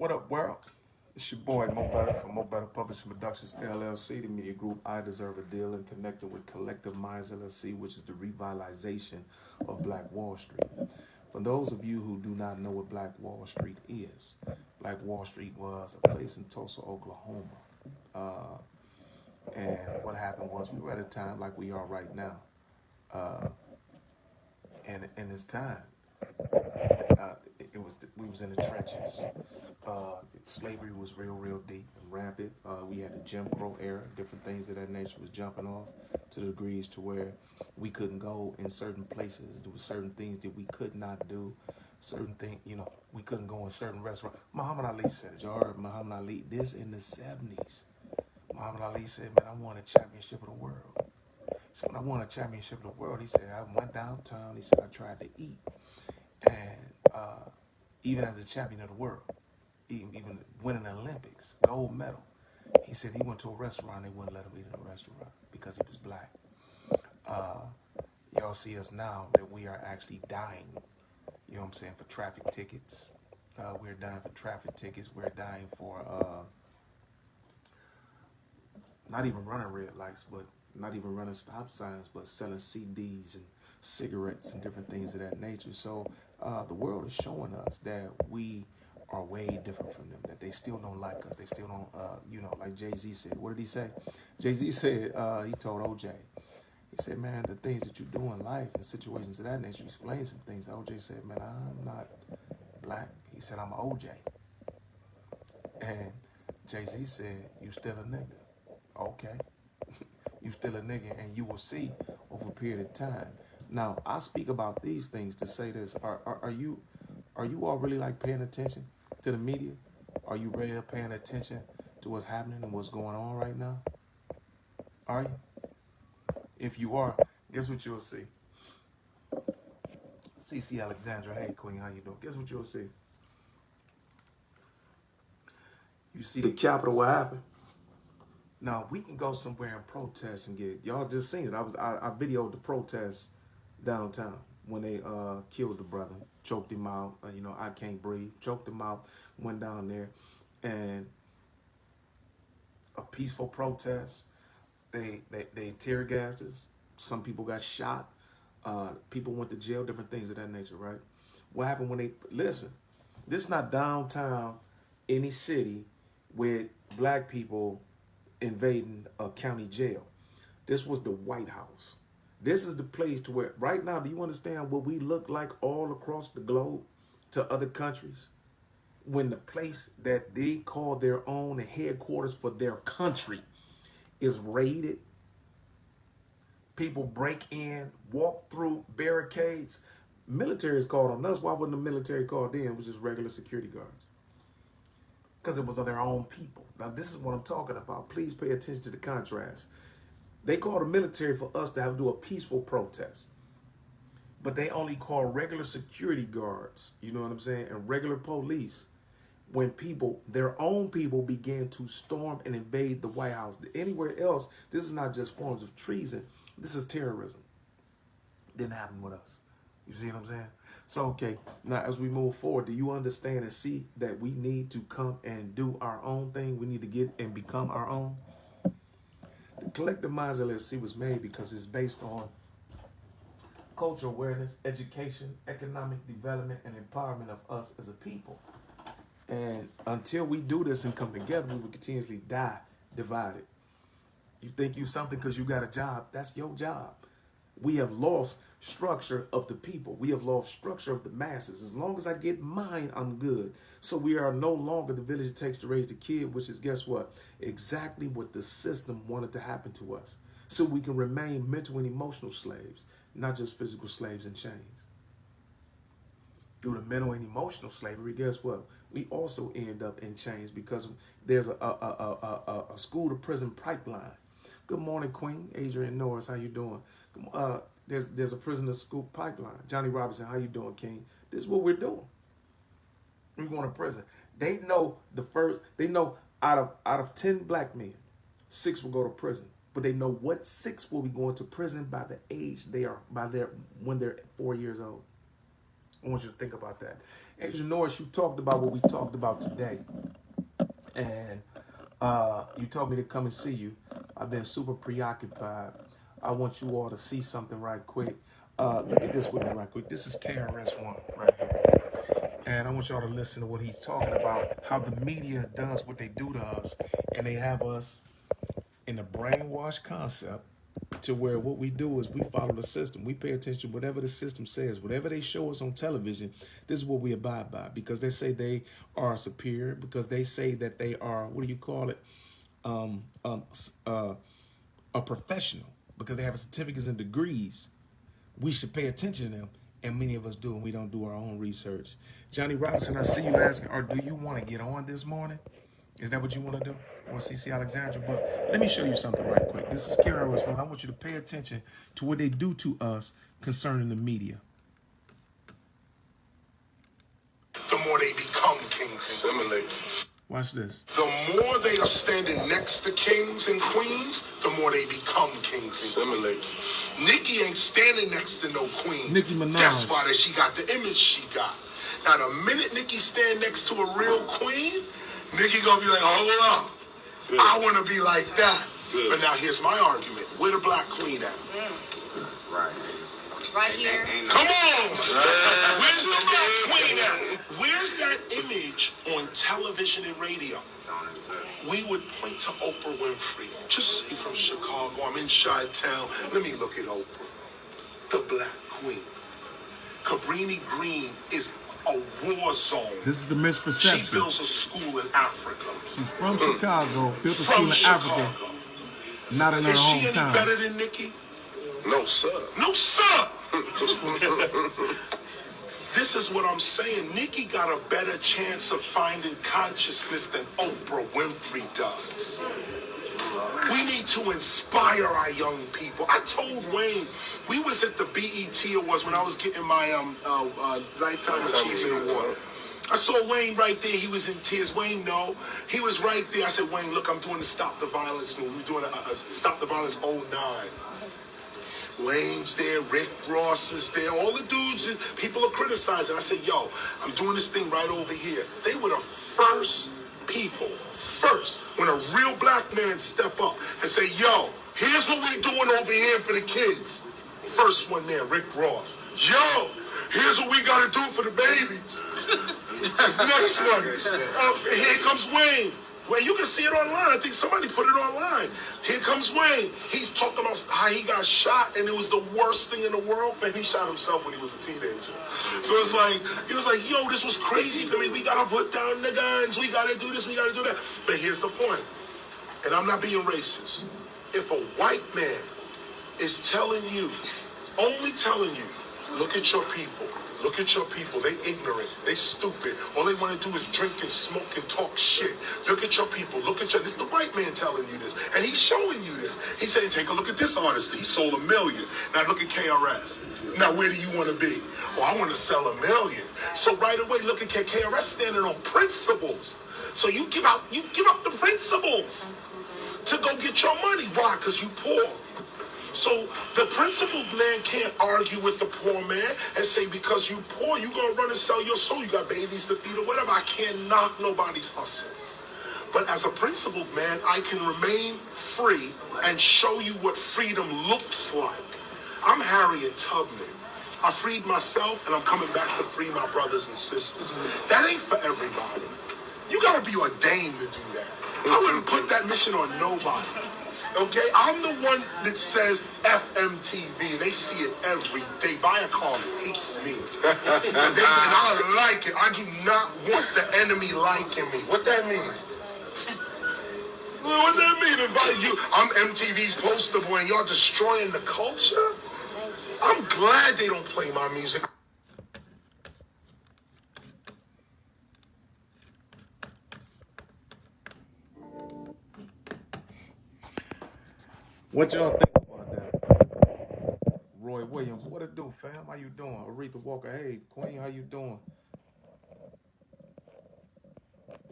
What up, world? It's your boy Mo Better from Mo Better Publishing Productions LLC, the media group I Deserve a Deal, and connected with Collective Minds LLC, which is the revitalization of Black Wall Street. For those of you who do not know what Black Wall Street is, Black Wall Street was a place in Tulsa, Oklahoma. Uh, and what happened was we were at a time like we are right now. And in this time, we was in the trenches. Slavery was real deep and rampant. We had the Jim Crow era, different things of that nature was jumping off to the degrees to where we couldn't go in certain places. There were certain things that we could not do. Certain things, we couldn't go in certain restaurants. Muhammad Ali said it. Y'all heard Muhammad Ali. This in the 70s. Muhammad Ali said, man, I won a championship of the world. So when I won a championship of the world, he said, I went downtown. He said, I tried to eat. And even as a champion of the world, even winning the Olympics, gold medal, he said he went to a restaurant, they wouldn't let him eat in a restaurant because he was black. Y'all see us now that we are actually dying, you know what I'm saying, for traffic tickets. We're dying for traffic tickets. We're dying for not even running red lights, but not even running stop signs, but selling CDs and cigarettes and different things of that nature. So the world is showing us that we are way different from them, that they still don't like us. They still don't, like Jay-Z said. What did he say? Jay-Z said, he told OJ, he said, man, the things that you do in life and situations of that nature, you explain some things. OJ said, man, I'm not black. He said, I'm OJ. And Jay-Z said, you still a nigga. Okay. You still a nigga, and you will see over a period of time. Now, I speak about these things to say this. Are you all really like paying attention to the media? Are you really paying attention to what's happening and what's going on right now? Are you? If you are, guess what you'll see? CC Alexandra, hey Queen, how you doing? Guess what you'll see? You see the Capitol, what happened? Now, we can go somewhere and protest and get, y'all just seen it. I videoed the protest downtown when they killed the brother, choked him out, I can't breathe, choked him out, went down there, and a peaceful protest. They tear gassed us. Some people got shot. People went to jail, different things of that nature, right? What happened when they, listen, this is not downtown any city with black people invading a county jail. This was the White House. This is the place to where, right now, do you understand what we look like all across the globe to other countries? When the place that they call their own and headquarters for their country is raided, people break in, walk through barricades. Military is called on us. Why wouldn't the military call them, which is regular security guards? Because it was of their own people. Now, this is what I'm talking about. Please pay attention to the contrast. They call the military for us to have to do a peaceful protest. But they only call regular security guards, you know what I'm saying, and regular police when people, their own people, began to storm and invade the White House. Anywhere else, this is not just forms of treason. This is terrorism. Didn't happen with us. You see what I'm saying? So, okay, now as we move forward, do you understand and see that we need to come and do our own thing? We need to get and become our own? The Collective Minds LLC was made because it's based on cultural awareness, education, economic development, and empowerment of us as a people. And until we do this and come together, we will continuously die divided. You think you something because you got a job. That's your job. We have lost structure of the people. We have lost structure of the masses. As long as I get mine, I'm good. So we are no longer the village it takes to raise the kid, which is, guess what? Exactly what the system wanted to happen to us. So we can remain mental and emotional slaves, not just physical slaves in chains. Through the mental and emotional slavery, guess what? We also end up in chains because there's a school to prison pipeline. Good morning, Queen. Adrian Norris, how you doing? There's a prison to school pipeline. Johnny Robinson, how you doing, King? This is what we're doing. We're going to prison. They know out of 10 black men, 6 will go to prison. But they know what 6 will be going to prison by the age when they're 4 years old. I want you to think about that. Agent Norris, you talked about what we talked about today. And you told me to come and see you. I've been super preoccupied. I want you all to see something right quick. Look at this with me right quick. This is KRS-One right here. And I want y'all to listen to what he's talking about, how the media does what they do to us. And they have us in a brainwashed concept to where what we do is we follow the system. We pay attention to whatever the system says. Whatever they show us on television, this is what we abide by, because they say they are superior, because they say that they are, what do you call it, a professional, because they have certificates and degrees. We should pay attention to them, and many of us do, and we don't do our own research. Johnny Robinson, I see you asking, or do you want to get on this morning? Is that what you want to do? Or CC Alexandra? But let me show you something right quick. This is KRS-One. I want you to pay attention to what they do to us concerning the media. The more they become kings and queens. Watch this. The more they are standing next to kings and queens, the more they become kings and queens. Nicki ain't standing next to no queens. Nicki Minaj. That's why that she got the image she got. Now, the minute Nicki stand next to a real queen, Nicki gonna be like, hold up. Good. I want to be like that. Good. But now here's my argument. Where the black queen at? Right. Right here. Come on! Where's the black queen at? Where's that image on television and radio? We would point to Oprah Winfrey. Just say from Chicago, I'm in Chi-Town. Let me look at Oprah. The black queen. Cabrini Green is a war zone. This is the misperception. She builds a school in Africa. She's from Chicago, built a school in Africa, not in her hometown. Is she any better than Nicki? No, sir. No, sir! This is what I'm saying. Nicki got a better chance of finding consciousness than Oprah Winfrey does. We need to inspire our young people. I told Wayne, we was at the BET Awards when I was getting my Lifetime Achievement Award. I saw Wayne right there. He was in tears. Wayne, no. He was right there. I said, Wayne, look, I'm doing the Stop the Violence movie. We're doing a Stop the Violence 09. Wayne's there, Rick Ross is there, all the dudes, people are criticizing. I said, yo, I'm doing this thing right over here. They were the first people, when a real black man step up and say, yo, here's what we're doing over here for the kids. First one there, Rick Ross. Yo, here's what we got to do for the babies. This next one. Here comes Wayne. Well, you can see it online. I think somebody put it online. Here comes Wayne. He's talking about how he got shot, and it was the worst thing in the world. Man, he shot himself when he was a teenager. So it's like, he was like, yo, this was crazy for me. We got to put down the guns. We got to do this. We got to do that. But here's the point, and I'm not being racist. If a white man is telling you, only telling you, look at your people. Look at your people. They ignorant. They stupid. All they want to do is drink and smoke and talk shit. Look at your people. Look at your... This is the white man telling you this. And he's showing you this. He's saying, take a look at this artist. He sold 1 million. Now look at KRS. Now where do you want to be? Oh, I want to sell 1 million. So right away, look at KRS standing on principles. So you give up the principles to go get your money. Why? Because you poor. So the principled man can't argue with the poor man and say, because you poor, you're going to run and sell your soul. You got babies to feed or whatever. I can't knock nobody's hustle. But as a principled man, I can remain free and show you what freedom looks like. I'm Harriet Tubman. I freed myself, and I'm coming back to free my brothers and sisters. That ain't for everybody. You got to be ordained to do that. I wouldn't put that mission on nobody. Okay, I'm the one that says FMTV. They see it every day. Viacom hates me. And I like it. I do not want the enemy liking me. What that mean? What that mean? I'm MTV's poster boy and y'all destroying the culture? I'm glad they don't play my music. What y'all think about that? Roy Williams, what it do, fam? How you doing? Aretha Walker, hey, Queen, how you doing?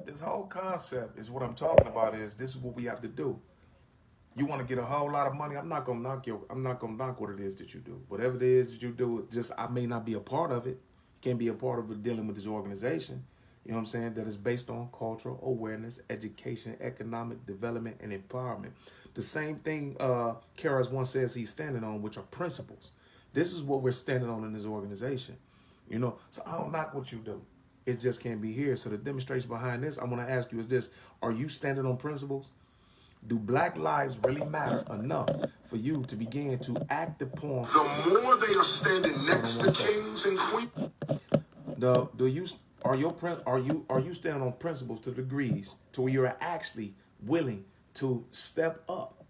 This whole concept is what I'm talking about. This is what we have to do. You want to get a whole lot of money? I'm not gonna knock what it is that you do. Whatever it is that you do, I may not be a part of it. can be a part of dealing with this organization, you know what I'm saying, that is based on cultural awareness, education, economic development, and empowerment. The same thing Karas once says he's standing on, which are principles. This is what we're standing on in this organization. You know, so I don't knock what you do. It just can't be here. So the demonstration behind this, I want to ask you is this: are you standing on principles? Do Black lives really matter enough for you to begin to act upon? The more they are standing next to kings and queens. Do you are you standing on principles to degrees to where you're actually willing to step up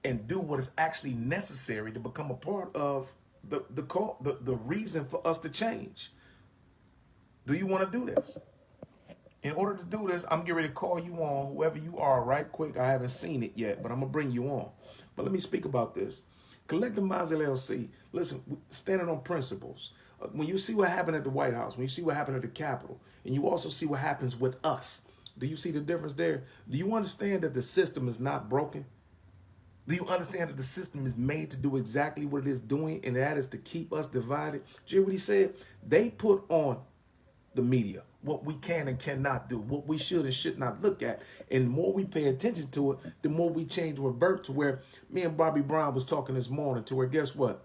and do what is actually necessary to become a part of the reason for us to change? Do you want to do this? In order to do this, I'm getting ready to call you on, whoever you are, right quick. I haven't seen it yet, but I'm going to bring you on. But let me speak about this. Collective Minds LLC, listen, standing on principles. When you see what happened at the White House, when you see what happened at the Capitol, and you also see what happens with us, do you see the difference there? Do you understand that the system is not broken? Do you understand that the system is made to do exactly what it is doing, and that is to keep us divided? Do you hear what he said? They put on the media what we can and cannot do, what we should and should not look at. And the more we pay attention to it, the more we change, revert to where me and Bobby Brown was talking this morning, to where, guess what?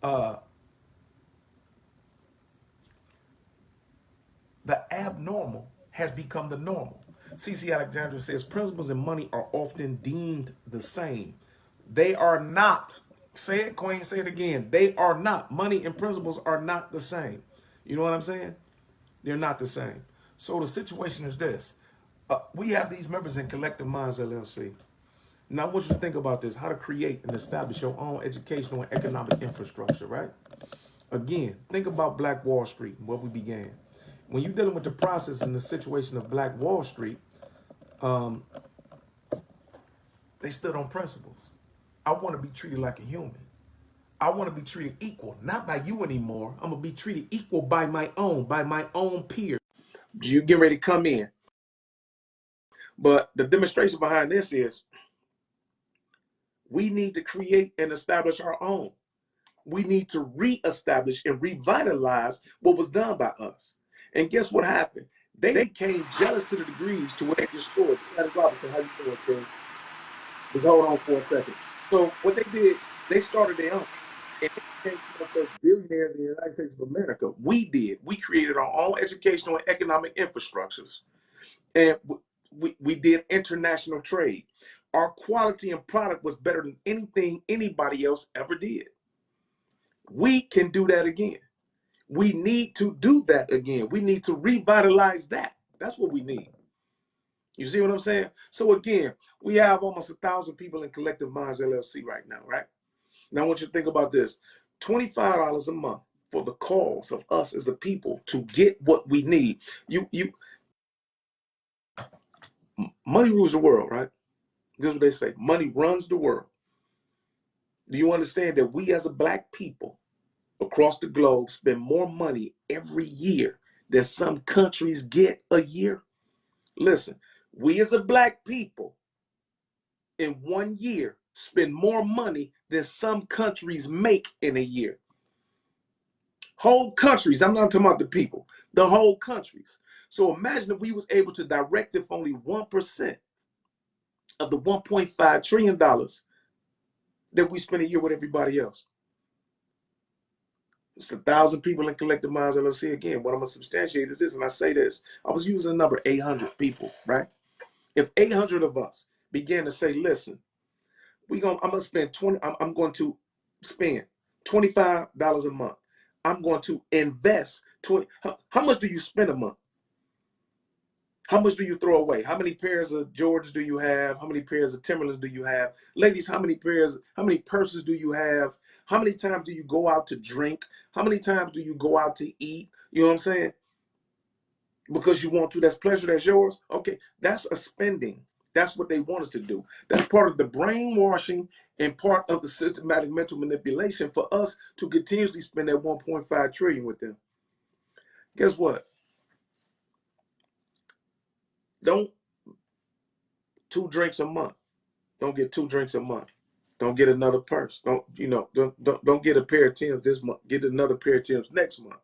The abnormal has become the normal. CC Alexandra says principles and money are often deemed the same. They are not. Say it, Queen, say it again. They are not. Money and principles are not the same. You know what I'm saying? They're not the same. So the situation is this. We have these members in Collective Minds LLC. Now I want you to think about this, how to create and establish your own educational and economic infrastructure, right? Again, think about Black Wall Street and where we began. When you're dealing with the process and the situation of Black Wall Street, they stood on principles. I want to be treated like a human. I want to be treated equal, not by you anymore. I'm going to be treated equal by my own peers. You get ready to come in. But the demonstration behind this is we need to create and establish our own. We need to reestablish and revitalize what was done by us. And guess what happened? They became jealous to the degrees to where they destroyed. Gladys Robinson, how you doing, King? Just hold on for a second. So what they did, they started their own. And they became some of the first billionaires in the United States of America. We did. We created our own educational and economic infrastructures. And we did international trade. Our quality and product was better than anything anybody else ever did. We can do that again. We need to do that again. We need to revitalize that. That's what we need. You see what I'm saying? So again, we have almost 1,000 people in Collective Minds LLC right now, right? Now I want you to think about this. $25 a month for the cause of us as a people to get what we need. Money rules the world, right? This is what they say. Money runs the world. Do you understand that we as a Black people across the globe spend more money every year than some countries get a year? Listen, we as a Black people in 1 year spend more money than some countries make in a year. Whole countries, I'm not talking about the people, the whole countries. So imagine if we was able to direct if only 1% of the $1.5 trillion that we spend a year with everybody else. It's 1,000 people in Collective Minds LLC. Again, what I'm going to substantiate is this, and I say this. I was using the number 800 people, right? If 800 of us began to say, listen, I'm going to spend I'm going to spend $25 a month. I'm going to invest 20. How much do you spend a month? How much do you throw away? How many pairs of Jordans do you have? How many pairs of Timberlands do you have? Ladies, how many purses do you have? How many times do you go out to drink? How many times do you go out to eat? You know what I'm saying? Because you want to, that's pleasure, that's yours. Okay, that's a spending. That's what they want us to do. That's part of the brainwashing and part of the systematic mental manipulation for us to continuously spend that 1.5 trillion with them. Guess what? Don't 2 drinks a month. Don't get 2 drinks a month. Don't get another purse. Don't get a pair of Timbs this month. Get another pair of Timbs next month.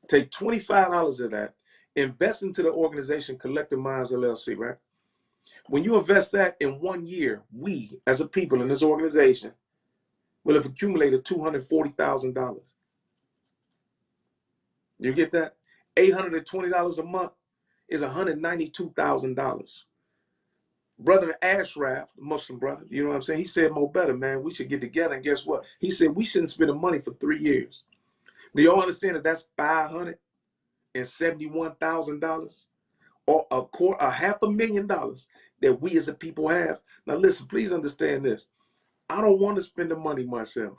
Take $25 of that, invest into the organization Collective Minds LLC, right? When you invest that in 1 year, we as a people in this organization will have accumulated $240,000. You get that? $820 a month is $192,000. Brother Ashraf, Muslim brother, you know what I'm saying? He said, "Mo better, man, we should get together." And guess what? He said, we shouldn't spend the money for 3 years. Do y'all understand that that's $571,000 or a $500,000 that we as a people have? Now, listen, please understand this. I don't want to spend the money myself.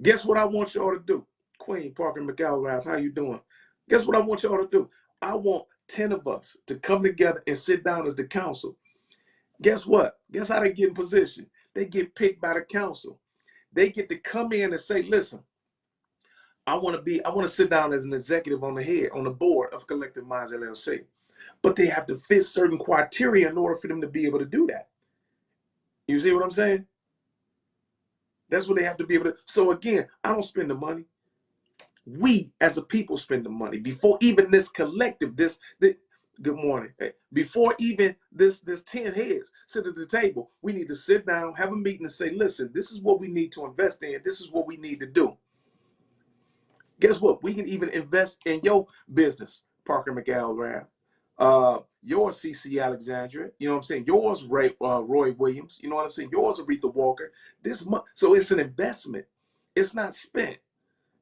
Guess what I want y'all to do? Queen Parker McAlrath, how you doing? Guess what I want y'all to do? I want 10 of us to come together and sit down as the council. Guess what? Guess how they get in position? They get picked by the council. They get to come in and say, listen, I want to sit down as an executive on the board of Collective Minds LLC. But they have to fit certain criteria in order for them to be able to do that. You see what I'm saying? That's what they have to be able to. So again, I don't spend the money. We as a people spend the money before even this collective, this good morning. Before even this 10 heads sit at the table, we need to sit down, have a meeting and say, listen, this is what we need to invest in. This is what we need to do. Guess what? We can even invest in your business, Parker McAlrath, yours, CC Alexandria, you know what I'm saying? Yours, Roy Williams, you know what I'm saying? Yours, Aretha Walker. So it's an investment. It's not spent.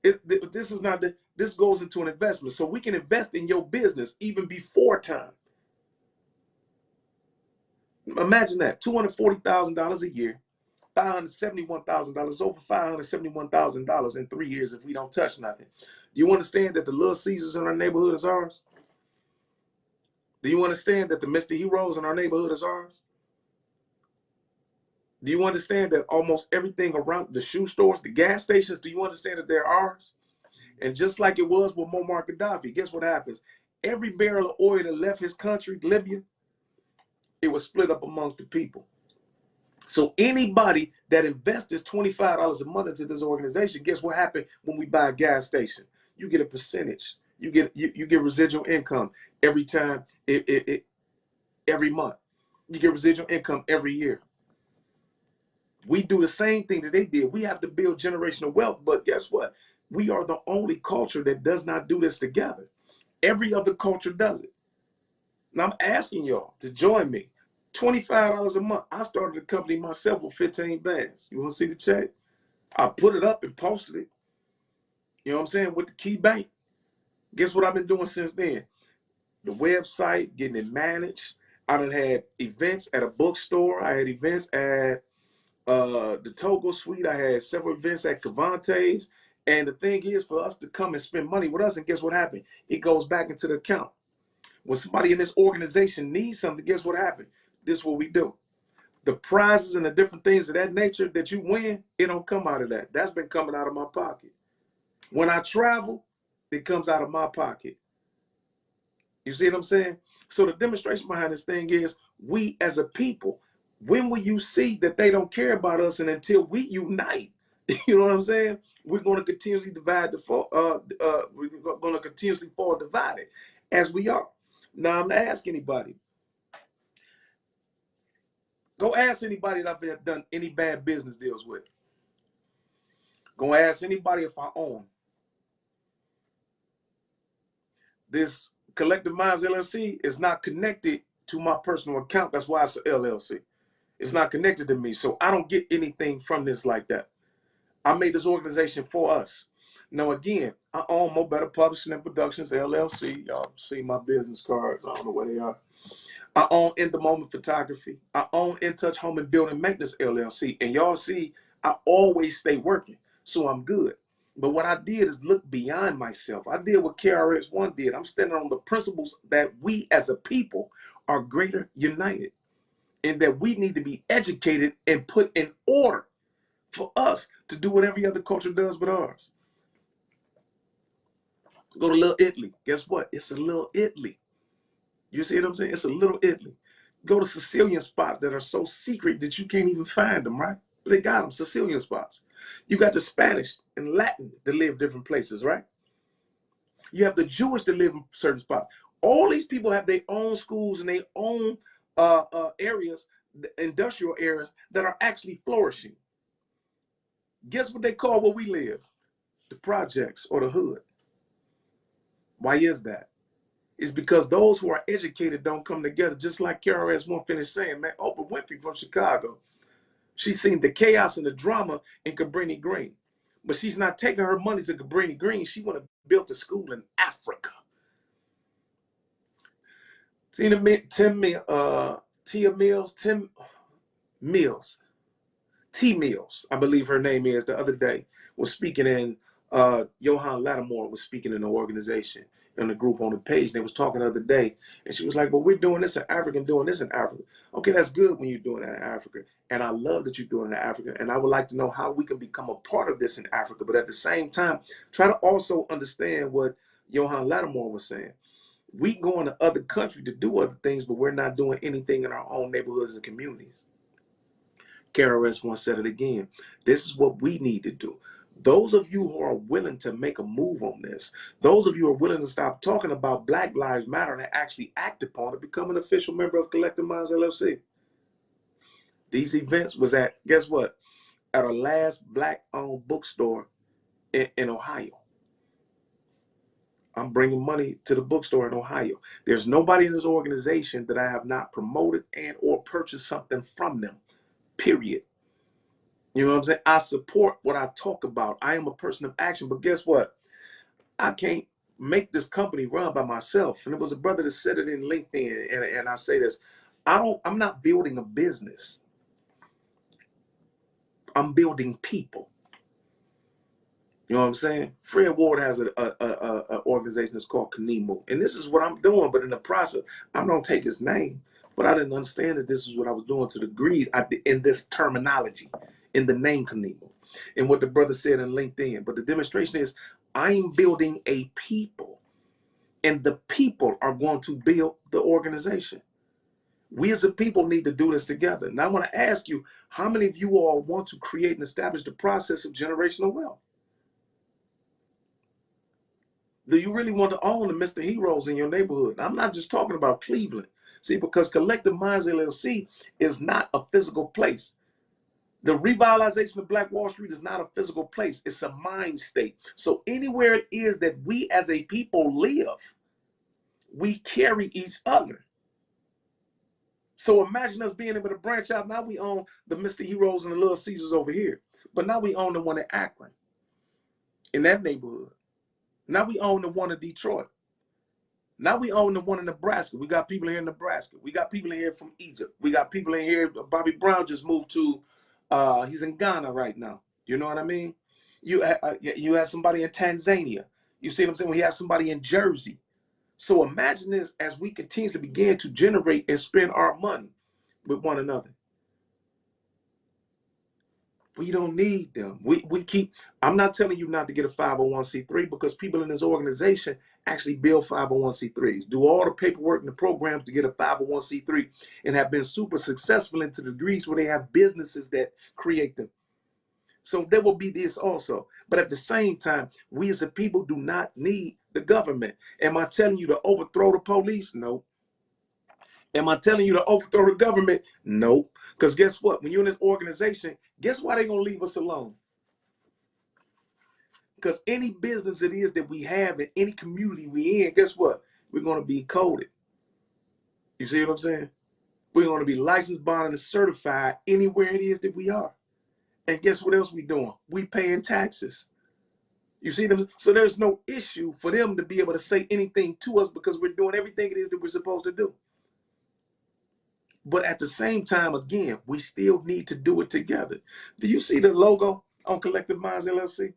This goes into an investment. So we can invest in your business even before time. Imagine that, $240,000 a year, $571,000, over $571,000 in 3 years if we don't touch nothing. Do you understand that the Little Caesars in our neighborhood is ours? Do you understand that the Mr. Heroes in our neighborhood is ours? Do you understand that almost everything around the shoe stores, the gas stations, do you understand that they're ours? And just like it was with Muammar Gaddafi, guess what happens? Every barrel of oil that left his country, Libya, it was split up amongst the people. So anybody that invests this $25 a month into this organization, guess what happened when we buy a gas station? You get a percentage. You get residual income every time, every month. You get residual income every year. We do the same thing that they did. We have to build generational wealth, but guess what? We are the only culture that does not do this together. Every other culture does it. Now I'm asking y'all to join me. $25 a month. I started a company myself with 15 bands. You want to see the check? I put it up and posted it. You know what I'm saying? With the key bank. Guess what I've been doing since then? The website, getting it managed. I done had events at a bookstore. I had events at the Togo Suite. I had several events at Cavante's. And the thing is for us to come and spend money with us, and guess what happened? It goes back into the account. When somebody in this organization needs something, guess what happened? This is what we do. The prizes and the different things of that nature that you win, it don't come out of that. That's been coming out of my pocket. When I travel, it comes out of my pocket. You see what I'm saying? So the demonstration behind this thing is we as a people, when will you see that they don't care about us, and until we unite, you know what I'm saying? We're going to continuously we're going to continuously fall divided as we are. Now I'm gonna ask anybody. Go ask anybody that I've done any bad business deals with. Go ask anybody if I own. This Collective Minds LLC is not connected to my personal account. That's why it's an LLC. It's not connected to me. So I don't get anything from this like that. I made this organization for us. Now, again, I own Mo Better Publishing and Productions, LLC. Y'all see my business cards. I don't know where they are. I own In the Moment Photography. I own In Touch Home and Building Maintenance, LLC. And y'all see, I always stay working. So I'm good. But what I did is look beyond myself. I did what KRS-One did. I'm standing on the principles that we as a people are greater united, and that we need to be educated and put in order for us to do what every other culture does but ours. Go to Little Italy. Guess what? It's a Little Italy. You see what I'm saying? It's a Little Italy. Go to Sicilian spots that are so secret that you can't even find them, right? They got them, Sicilian spots. You got the Spanish and Latin that live different places, right? You have the Jewish that live in certain spots. All these people have their own schools and their own areas, industrial areas that are actually flourishing. Guess what they call where we live? The projects or the hood. Why is that? It's because those who are educated don't come together. Just like KRS-One finished saying, man, Oprah Winfrey from Chicago, she's seen the chaos and the drama in Cabrini Green. But she's not taking her money to Cabrini Green. She want to build a school in Africa. Tia Mills, T Mills, I believe her name is, the other day was speaking in, Johan Lattimore was speaking in the organization, in the group on the page. They was talking the other day, and she was like, well, we're doing this in Africa and doing this in Africa. Okay, that's good when you're doing that in Africa. And I love that you're doing it in Africa. And I would like to know how we can become a part of this in Africa. But at the same time, try to also understand what Johan Lattimore was saying. We go into other countries to do other things, but we're not doing anything in our own neighborhoods and communities. KRS-One said it again. This is what we need to do. Those of you who are willing to make a move on this, those of you who are willing to stop talking about Black Lives Matter and actually act upon it, become an official member of Collective Minds LLC. These events was at, guess what? At a last Black-owned bookstore in Ohio. I'm bringing money to the bookstore in Ohio. There's nobody in this organization that I have not promoted and or purchased something from them, period. You know what I'm saying? I support what I talk about. I am a person of action, but guess what? I can't make this company run by myself. And it was a brother that said it in LinkedIn, and I say this, I'm not building a business. I'm building people. You know what I'm saying? Fred Ward has an organization that's called Kanimu. And this is what I'm doing. But in the process, I don't take his name. But I didn't understand that this is what I was doing to the degree in this terminology, in the name Kanimu. And what the brother said in LinkedIn. But the demonstration is, I'm building a people. And the people are going to build the organization. We as a people need to do this together. Now I want to ask you, how many of you all want to create and establish the process of generational wealth? Do you really want to own the Mr. Heroes in your neighborhood? I'm not just talking about Cleveland. See, because Collective Minds LLC is not a physical place. The revitalization of Black Wall Street is not a physical place. It's a mind state. So anywhere it is that we as a people live, we carry each other. So imagine us being able to branch out. Now we own the Mr. Heroes and the Little Caesars over here. But now we own the one in Akron, in that neighborhood. Now we own the one in Detroit. Now we own the one in Nebraska. We got people here in Nebraska. We got people in here from Egypt. We got people in here. Bobby Brown just moved to, he's in Ghana right now. You know what I mean? You have somebody in Tanzania. You see what I'm saying? We have somebody in Jersey. So imagine this as we continue to begin to generate and spend our money with one another. We don't need them. We keep, I'm not telling you not to get a 501c3 because people in this organization actually build 501c3s, do all the paperwork and the programs to get a 501c3 and have been super successful into the degrees where they have businesses that create them. So there will be this also. But at the same time, we as a people do not need the government. Am I telling you to overthrow the police? No. Am I telling you to overthrow the government? No. Because guess what? When you're in this organization, guess why they're going to leave us alone? Because any business it is that we have in any community we in, guess what? We're going to be coded. You see what I'm saying? We're going to be licensed, bonded, and certified anywhere it is that we are. And guess what else we doing? We paying taxes. You see them? So there's no issue for them to be able to say anything to us because we're doing everything it is that we're supposed to do. But at the same time, again, we still need to do it together. Do you see the logo on Collective Minds LLC?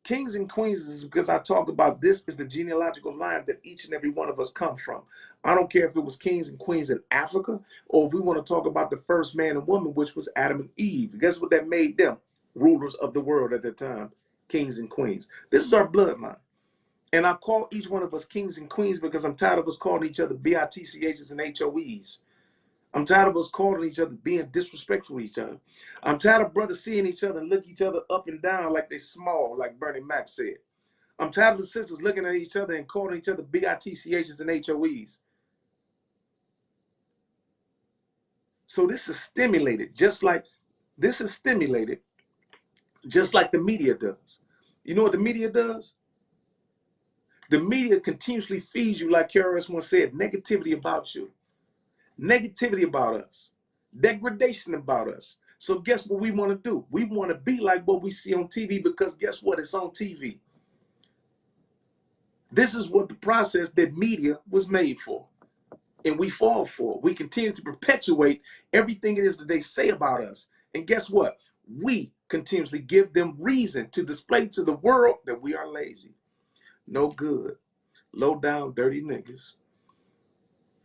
Kings and queens is because I talk about this is the genealogical line that each and every one of us come from. I don't care if it was kings and queens in Africa or if we want to talk about the first man and woman, which was Adam and Eve. Guess what that made them? Rulers of the world at the time, kings and queens. This is our bloodline. And I call each one of us kings and queens because I'm tired of us calling each other BITCHs and HOEs. I'm tired of us calling each other, being disrespectful to each other. I'm tired of brothers seeing each other and look each other up and down like they small, like Bernie Mac said. I'm tired of the sisters looking at each other and calling each other BITCHs and HOEs. So this is stimulated, just like the media does. You know what the media does? The media continuously feeds you, like KRS once said, negativity about you, negativity about us, degradation about us. So guess what we want to do? We want to be like what we see on TV, because guess what? It's on TV. This is what the process that media was made for. And we fall for it. We continue to perpetuate everything it is that they say about us. And guess what? We continuously give them reason to display to the world that we are lazy, no good, low down, dirty niggas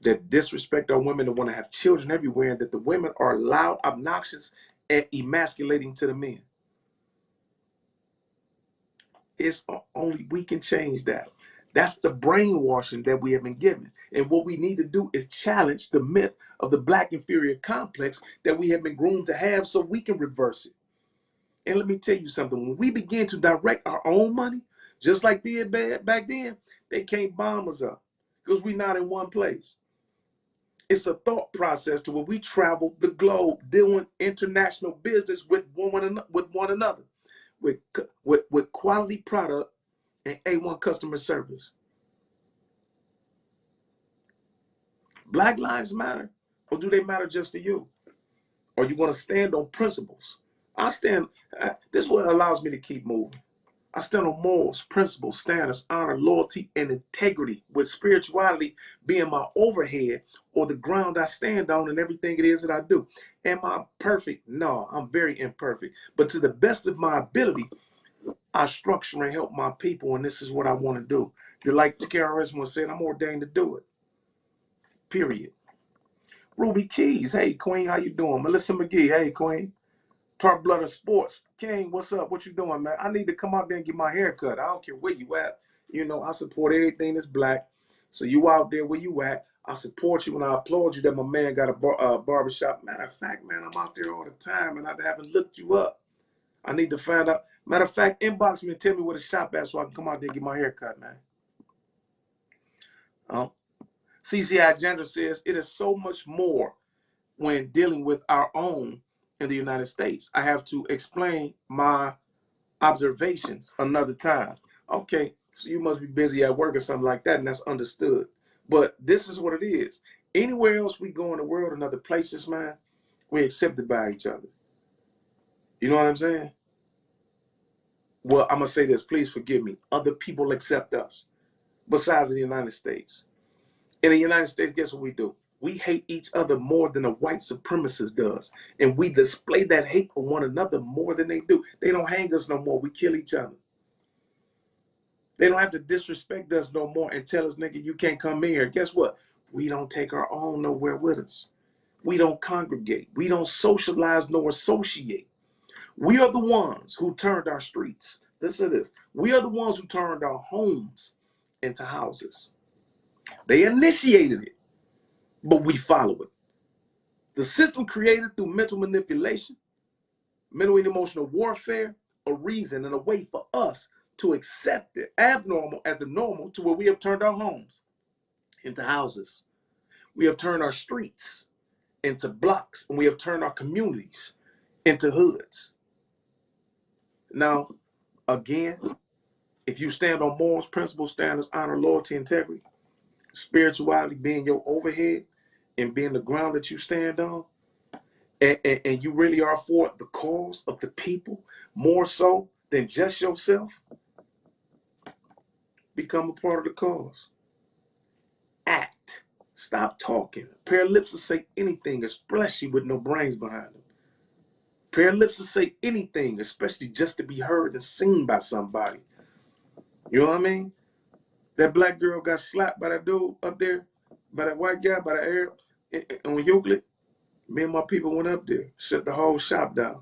that disrespect our women, that want to have children everywhere, and that the women are loud, obnoxious, and emasculating to the men. It's only we can change that. That's the brainwashing that we have been given. And what we need to do is challenge the myth of the black inferior complex that we have been groomed to have, so we can reverse it. And let me tell you something. When we begin to direct our own money, just like they did back then, they can't bomb us up, because we're not in one place. It's a thought process to where we travel the globe doing international business with one another, with quality product and A1 customer service. Black lives matter, or do they matter just to you? Or you want to stand on principles? This is what allows me to keep moving. I stand on morals, principles, standards, honor, loyalty, and integrity, with spirituality being my overhead, or the ground I stand on in everything it is that I do. Am I perfect? No, I'm very imperfect. But to the best of my ability, I structure and help my people, and this is what I want to do. Like KRS once said, I'm ordained to do it. Period. Ruby Keys, hey Queen, how you doing? Melissa McGee, hey Queen. Tart Blood of Sports, King, what's up? What you doing, man? I need to come out there and get my hair cut. I don't care where you at. You know, I support everything that's black. So you out there where you at, I support you, and I applaud you that my man got a barbershop. Matter of fact, man, I'm out there all the time, and I haven't looked you up. I need to find out. Matter of fact, inbox me and tell me where the shop at so I can come out there and get my hair cut, man. CCI Agenda says it is so much more when dealing with our own in the United States. I have to explain my observations another time. Okay, so you must be busy at work or something like that, and that's understood. But this is what it is. Anywhere else we go in the world and other places, man, we're accepted by each other. You know what I'm saying? Well, I'm going to say this. Please forgive me. Other people accept us besides the United States. In the United States, guess what we do? We hate each other more than a white supremacist does. And we display that hate for one another more than they do. They don't hang us no more. We kill each other. They don't have to disrespect us no more and tell us, nigga, you can't come here. Guess what? We don't take our own nowhere with us. We don't congregate. We don't socialize nor associate. We are the ones who turned our streets. Listen to this. We are the ones who turned our homes into houses. They initiated it, but we follow it. The system created through mental manipulation, mental and emotional warfare, a reason and a way for us to accept the abnormal as the normal, to where we have turned our homes into houses. We have turned our streets into blocks, and we have turned our communities into hoods. Now, again, if you stand on morals, principles, standards, honor, loyalty, integrity, spirituality being your overhead and being the ground that you stand on, and you really are for the cause of the people more so than just yourself, become a part of the cause. Act. Stop talking. A pair of lips will say anything, especially with no brains behind them. A pair of lips will say anything, especially just to be heard and seen by somebody. You know what I mean? That black girl got slapped by that dude up there, by that white guy, by the Arab on Euclid. Me and my people went up there, shut the whole shop down.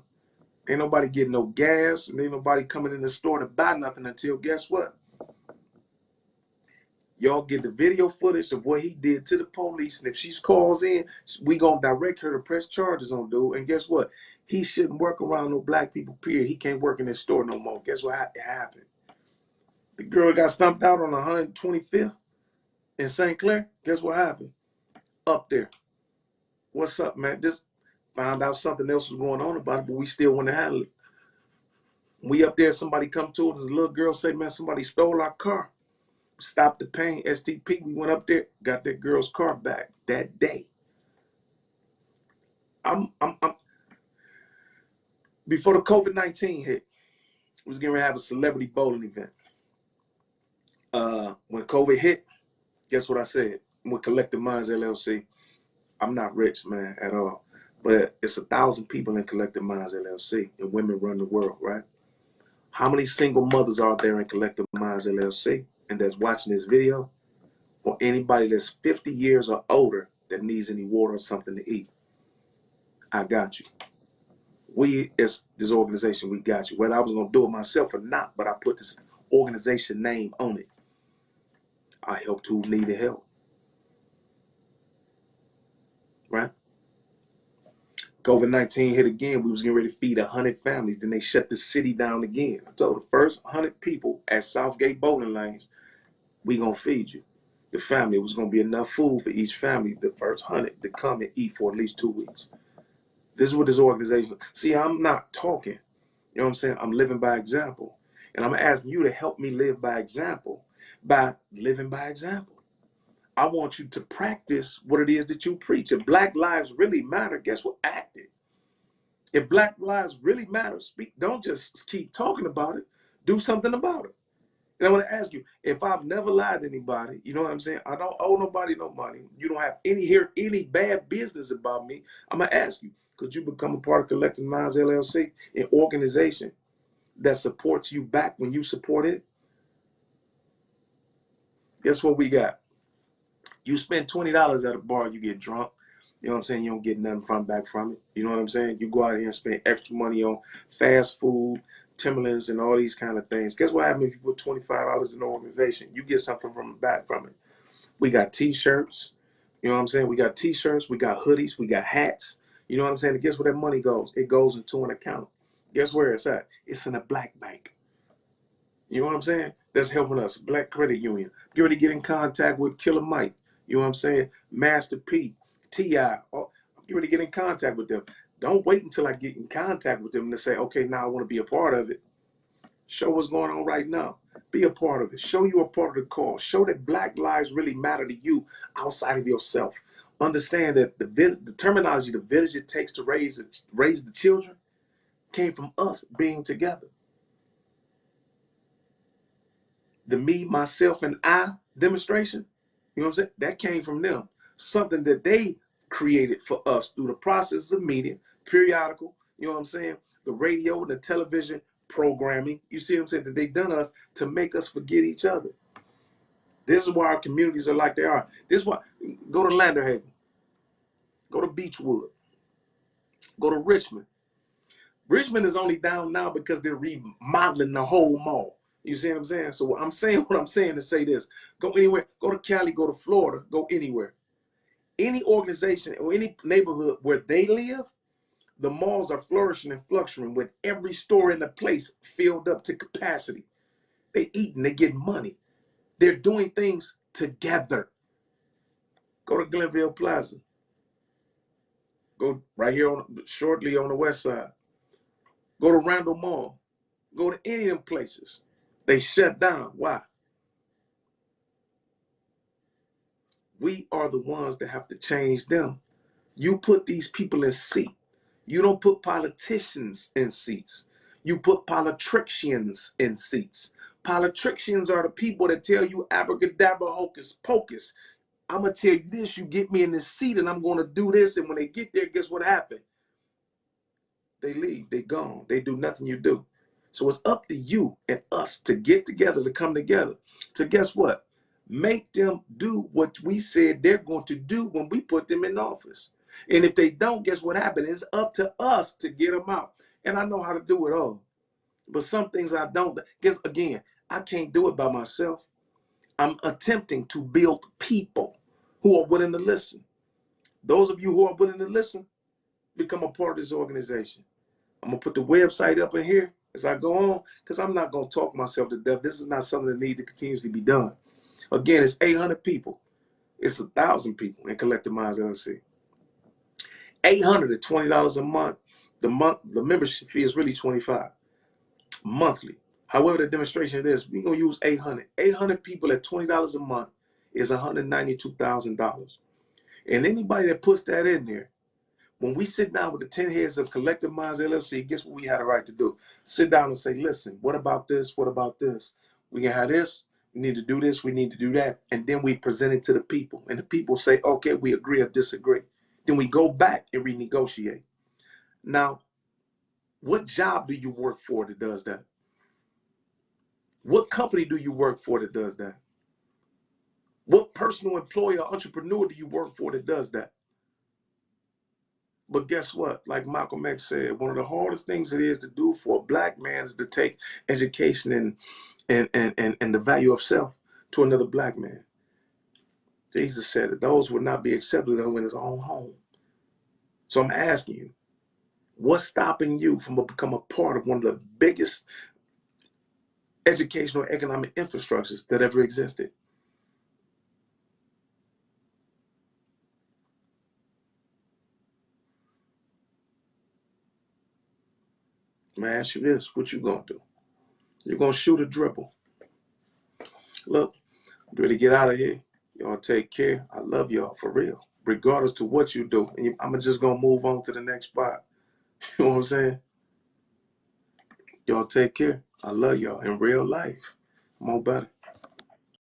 Ain't nobody getting no gas, and ain't nobody coming in the store to buy nothing until, guess what? Y'all get the video footage of what he did to the police, and if she calls in, we gonna direct her to press charges on dude. And guess what? He shouldn't work around no black people, period. He can't work in this store no more. Guess what happened? The girl got stumped out on 125th in St. Clair. Guess what happened? Up there. What's up, man? Just found out something else was going on about it, but we still want to handle it. We up there, somebody come to us, a little girl say, man, somebody stole our car. Stopped the pain, STP. We went up there, got that girl's car back that day. I'm before the COVID-19 hit, we was going to have a celebrity bowling event. When COVID hit, guess what I said? With Collective Minds LLC, I'm not rich, man, at all. But it's 1,000 people in Collective Minds LLC, and women run the world, right? How many single mothers are there in Collective Minds LLC and that's watching this video? Or anybody that's 50 years or older that needs any water or something to eat? I got you. We, as this organization, we got you. Whether I was going to do it myself or not, but I put this organization name on it. I helped who needed help. Right? COVID-19 hit again. We was getting ready to feed 100 families. Then they shut the city down again. I told the first 100 people at Southgate Bowling Lanes, we going to feed you. The family, it was going to be enough food for each family, the first 100, to come and eat for at least 2 weeks. This is what this organization, see, I'm not talking. You know what I'm saying? I'm living by example. And I'm asking you to help me live by example, by living by example. I want you to practice what it is that you preach. If Black lives really matter, guess what? Act it. If Black lives really matter, speak. Don't just keep talking about it. Do something about it. And I want to ask you, if I've never lied to anybody, you know what I'm saying? I don't owe nobody no money. You don't have any bad business about me. I'm going to ask you, could you become a part of Collective Minds LLC, an organization that supports you back when you support it? Guess what we got? You spend $20 at a bar, you get drunk. You know what I'm saying? You don't get nothing back from it. You know what I'm saying? You go out here and spend extra money on fast food, Timberlands, and all these kind of things. Guess what happens if you put $25 in an organization? You get something back from it. We got T-shirts. You know what I'm saying? We got T-shirts. We got hoodies. We got hats. You know what I'm saying? And guess where that money goes? It goes into an account. Guess where it's at? It's in a black bank. You know what I'm saying? That's helping us. Black Credit Union. Get ready to get in contact with Killer Mike. You know what I'm saying? Master P, T.I. Oh, get ready to get in contact with them. Don't wait until I get in contact with them to say, okay, now I want to be a part of it. Show what's going on right now. Be a part of it. Show you a part of the cause. Show that Black lives really matter to you outside of yourself. Understand that the terminology, the village it takes to raise the children, came from us being together. The me, myself, and I demonstration, you know what I'm saying? That came from them. Something that they created for us through the process of media, periodical, you know what I'm saying? The radio and the television programming, you see what I'm saying? That they done us to make us forget each other. This is why our communities are like they are. This is why, go to Landerhaven, go to Beechwood, go to Richmond. Richmond is only down now because they're remodeling the whole mall. You see what I'm saying? So what I'm saying to say this. Go anywhere. Go to Cali, go to Florida, go anywhere. Any organization or any neighborhood where they live, the malls are flourishing and fluctuating with every store in the place filled up to capacity. They eating, they get money. They're doing things together. Go to Glenville Plaza. Go right here shortly on the west side. Go to Randall Mall. Go to any of them places. They shut down. Why? We are the ones that have to change them. You put these people in seats. You don't put politicians in seats. You put politicians in seats. Politicians are the people that tell you abracadabra, hocus pocus. I'm going to tell you this, you get me in this seat and I'm going to do this. And when they get there, guess what happened? They leave, they gone. They do nothing you do. So it's up to you and us to get together, to come together. To guess what? Make them do what we said they're going to do when we put them in office. And if they don't, guess what happened? It's up to us to get them out. And I know how to do it all. But some things I don't. Guess again, I can't do it by myself. I'm attempting to build people who are willing to listen. Those of you who are willing to listen, become a part of this organization. I'm going to put the website up in here as I go on, because I'm not going to talk myself to death. This is not something that needs to continuously be done. Again, it's 800 people. It's 1,000 people in Collective Minds LLC. 800 is $20 a month. The membership fee is really $25 monthly. However, the demonstration it is, we're going to use 800. 800 people at $20 a month is $192,000. And anybody that puts that in there, when we sit down with the 10 heads of Collective Minds LLC, guess what we had a right to do? Sit down and say, listen, what about this? What about this? We can have this. We need to do this. We need to do that. And then we present it to the people. And the people say, okay, we agree or disagree. Then we go back and renegotiate. Now, what job do you work for that does that? What company do you work for that does that? What personal employee or entrepreneur do you work for that does that? But guess what? Like Malcolm X said, one of the hardest things it is to do for a black man is to take education and the value of self to another black man. Jesus said that those would not be accepted in his own home. So I'm asking you, what's stopping you from becoming a part of one of the biggest educational economic infrastructures that ever existed? I'm gonna ask you this, what you gonna do? You're gonna shoot a dribble. Look, I'm ready to get out of here. Y'all take care. I love y'all for real. Regardless to what you do. And I'm just gonna move on to the next spot. You know what I'm saying? Y'all take care. I love y'all in real life. More better.